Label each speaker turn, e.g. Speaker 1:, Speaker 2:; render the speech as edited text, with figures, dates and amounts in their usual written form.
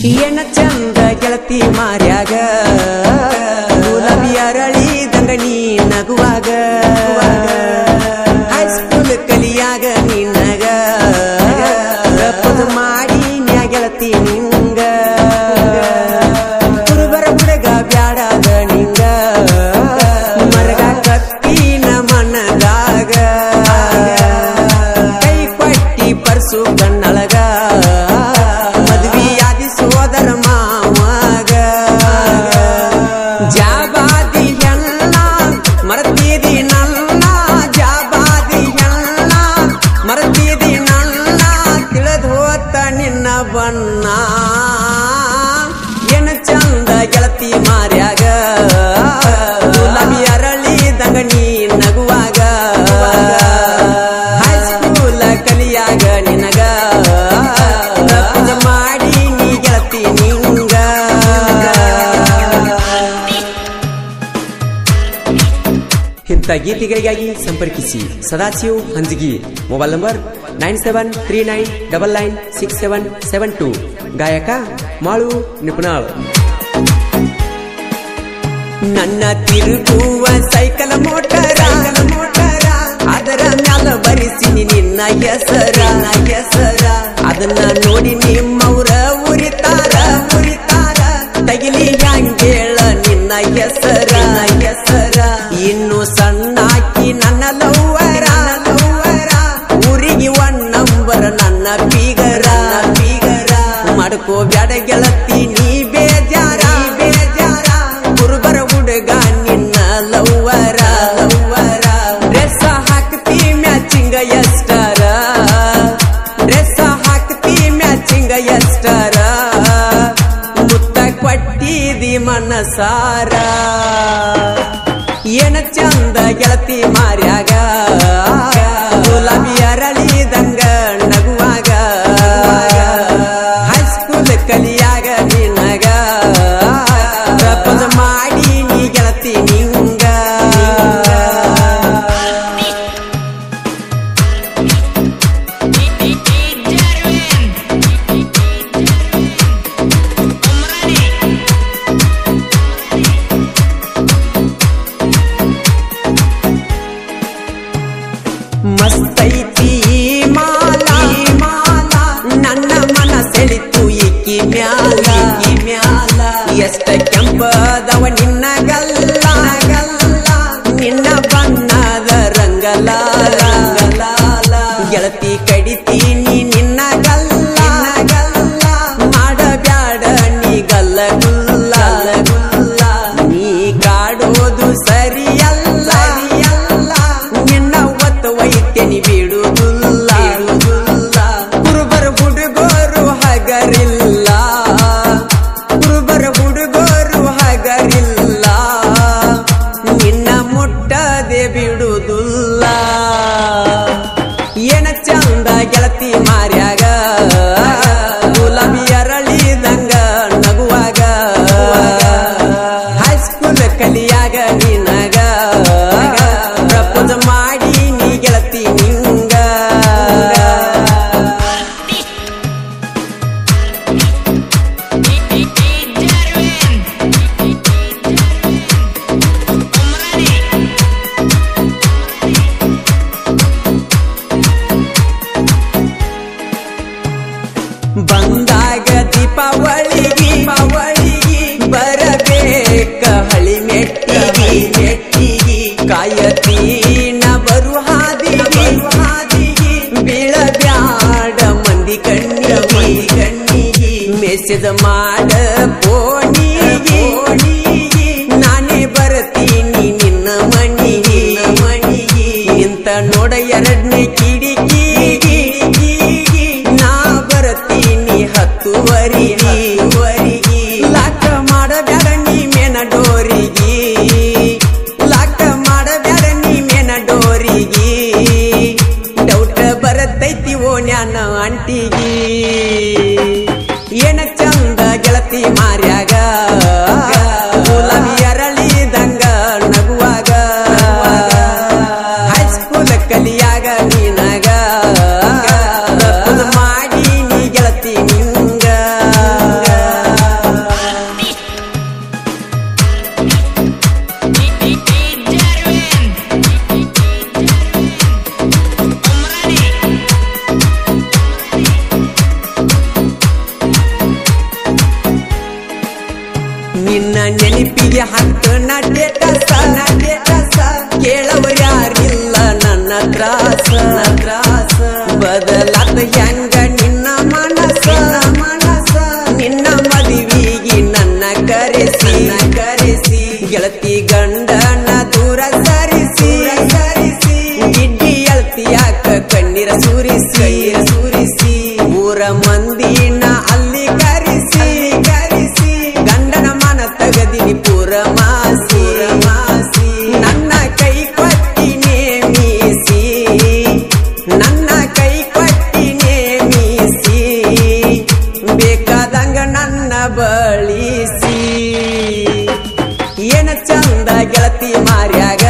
Speaker 1: ಏನ ಚಂದ ಗೆಳತಿ ಮಾರ್ಯಾಗ ಗುಲಾಬಿ ಅರಳಿದಂಗ ನೀ ನಗುವಾಗ ಹೈಸ್ಕೂಲ್ ಕಲಿಯಾಗ ನಿನ್ನಗ ಪ್ರಪೋಸ್ ಮಾಡಿ ನ್ಯಾ ಗೆಳತಿ ನಿಂಗ ಕುರುಬರ ಹುಡುಗ ಬ್ಯಾಡಾದ ನಿಂಗ ಮರಗ ಕತ್ತಿನ ಮನದಾಗ ಕೈ ಪಟ್ಟಿ ಪರ್ಸು ಕಣ್ಣಳಗ ಸೋದರ ಮಾವಾಗ ಜಾಬಾದಿ ಎಲ್ಲ ಮರತೀದಿ ನನ್ನ ಜಾಬಾದಿ ಎಲ್ಲ ಮರತೀದಿ ನನ್ನ ತಿಳಿದು ಹೋತ ನಿನ್ನ ಬಣ್ಣ ಏನು ಚಂದ ಗೆಳತಿ ಮಾರ್ಯಾಗ ಗುಲಾಬಿ ಅರಳಿದಂಗ ನೀ ನಗುವಾಗ ಹೈಸ್ಕೂಲ ಕಲಿಯಾಗ ನಿನಗ ಇಂಥ ಗೀತೆಗಳಿಗಾಗಿ ಸಂಪರ್ಕಿಸಿ ಸದಾಶಿವ್ ಹಂಜಗಿ ಮೊಬೈಲ್ ನಂಬರ್ 9739996772 ಗಾಯಕ ಮಾಳು ನಿಪುಣಾಳ್. ನನ್ನ ತಿರುಗುವ ಸೈಕಲ್ ಮೋಟರ ಅದರ ಮ್ಯಾಲ ಬರಿಸಿನಿ ನಿನ್ನ ಹೆಸರ ಅದನ್ನ ನೋಡಿ ನಿಮ್ಮವ್ರ ಉರಿತಾರ ತಗಿಲಿ ಹ್ಯಾಂಗೇಳ ನಿನ್ನ ಹೆಸರ ಇನ್ನು ಸಣ್ಣಾಕಿ ನನ್ನ ಲವ್ವರ ಊರಿಗೆ 1 ನಂಬರ್ ನನ್ನ ಬೀಗರ ಮಾಡ್ಕೋ ಬ್ಯಾಡ ಗೆಳತಿ ನೀ ಬೇಜಾರ ಕುರುಬರ ಹುಡುಗ ನಿನ್ನ ಲವ್ವರ ಡ್ರೆಸ್ ಹಾಕ್ತಿ ಮ್ಯಾಚಿಂಗ ಎಷ್ಟರ ಮುತ್ತ ಕೊಟ್ಟಿದಿ ಮನಸಾರ ಏನ ಚಂದ ಗೆಳತಿ ಮಾರ್ಯಾಗ ಗುಲಾಬಿ ಅರಳಿದಂಗ ನಗುವಾಗ ಹೈಸ್ಕೂಲ್ ಕಲಿಯಾಗ ನಿನಗ ಪ್ರಪೋಸ್ ಮಾಡಿ ನೀ ಗೆಳತಿ ನಿಂಗ ಮಸ್ತೈತಿ ಮಾಲಾ ನನ್ನ ಮನ ಸೆಳಿತು ಈಕಿ ಮ್ಯಾಲ ಎಷ್ಟ ಕೆಂಪದವ ನಿನ್ನ ಗಲ್ಲ ನಿನ್ನ ಬಣ್ಣದ ರಂಗಲಾಲ ಗೆಳತಿ ಕಡಿತೀನಿ ನಿನ್ನ ಗಲ್ಲ ಮಾಡಬ್ಯಾಡ ನೀ ಗಲ್ಲ ಗುಲ್ಲ ನೀ ಕಾಡೋದು ಸರಿಯಲ್ಲ ನಿನ್ನ ಒತ್ತು ವೈದ್ಯನಿ ಬಿಡುವುದಿಲ್ಲ ಕುರುಬರ ಹುಡುಗೋರು ಹಗರಿಲ್ಲ ನಿನ್ನ ಮುಟ್ಟದೆ ಬಿಡುವುದಿಲ್ಲ ಏನ ಚಂದ ಗೆಳತಿ ಮಾರ್ಯಾಗ ಗುಲಾಬಿ ಅರಳಿದಂಗ ನಗುವಾಗ ಹೈಸ್ಕೂಲ್ ಕಲಿಯಾಗ ನಿನಗ ಪ್ರಪೋಸ್ ಮಾಡಿ ನೀ ಗೆಳತಿ ನಿಂಗ ಬಂದಾಗ ದೀಪಾವಳಿಗೆ ಬರಬೇಕ ಹಳಿ ಮೆಟ್ಟಿಗೆ ಕಾಯತೀನ ಬರು ಹಾದಿಗೆ ಬೀಳಬ್ಯಾಡ ಮಂದಿ ಕಣ್ಣಿಗೆ ಮೆಸೇಜ್ ಮಾಡ ಫೋನಿಗೆ ನಾನೇ ಬರ್ತೀನಿ ನಿನ್ನ ಮಣಿಗೆ ಇಂತ ನೋಡ 2ನೇ ಕಿಡಿಕಿಗೆ ನಾ ಬರ್ತೀನಿ 10ವರೆಗೆ ಲಾಕ ಮಾಡಬ್ಯಾಡ ನೀ ಮೇನ ಡೋರಿಗೆ ಡೌಟ್ ಬರತೈತಿ ಓ ನ್ಯಾನ ಅಂಟಿಗೆ ಏನ ಚಂದ ಗೆಳತಿ ಮಾರ್ಯಾಗ ಮದುವೆಗೆ ಹತ್ತನ ಟೇಟಸ ಕೇಳವರ್ಯಾರಿಲ್ಲ ನನ್ನ ತ್ರಾಸ ಬದಲಾತ ಹೆಂಗ ನಿನ್ನ ಮನಸ ನಿನ್ನ ಮದುವೆಗೆ ನನ್ನ ಕರೆಸಿ ಗೆಳತಿ ಗಂಡನ ದೂರ ಸರಿಸಿ ಗಿಡ್ಡಿ ಅಳ್ತಿ ಯಾಕ ಕಣ್ಣೀರ ಸುರಿಸಿ ಊರ ಮಂದಿನ ಅಲ್ಲಿ ಕರೆಸಿ ಗಂಡನ ಮನ ತಗದಿನಿ ಪೂರ ಮಾಸಿ ನನ್ನ ಕೈ ಕೊಟ್ಟಿ ನೇಮಿಸಿ ಬೇಕಾದಂಗ ನನ್ನ ಬಳಿಸಿ ಏನ ಚಂದ ಗೆಳತಿ ಮಾರ್ಯಾಗ